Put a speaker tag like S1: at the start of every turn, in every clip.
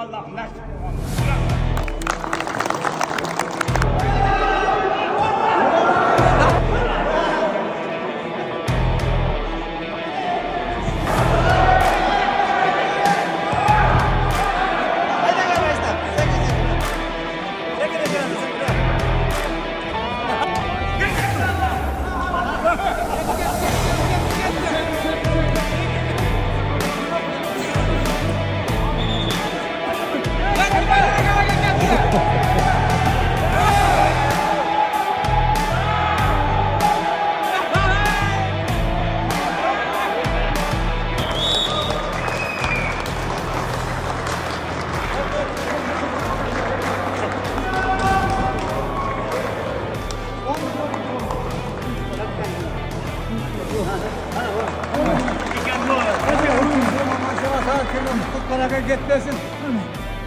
S1: Allah'ım nasip.
S2: Kutlara gitmesin.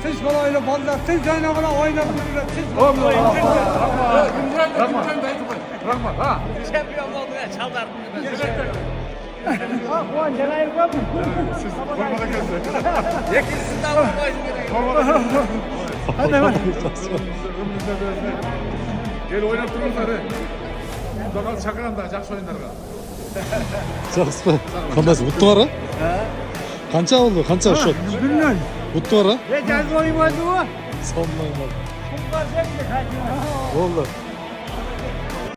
S2: Siz kolayla fazla, siz oynamına oynadınız. Siz
S3: Bırakma ha.
S1: Şampiyon oldu ya çalar.
S2: Puan cenayir var mı?
S3: Siz formada gezin.
S1: Yakınsın da alın.
S3: Formada
S2: Hadi hemen.
S3: Önümüzde böyle. Gel oynattırırız hadi. Bakalım çakıran da жақсы ойындарга.
S4: жақсы па қандайсың ұтты қара қанша болды қанша шот
S2: Bilmiyorum.
S4: ұтты қара
S2: Ne geldi oyun vardı o?
S4: салмай болды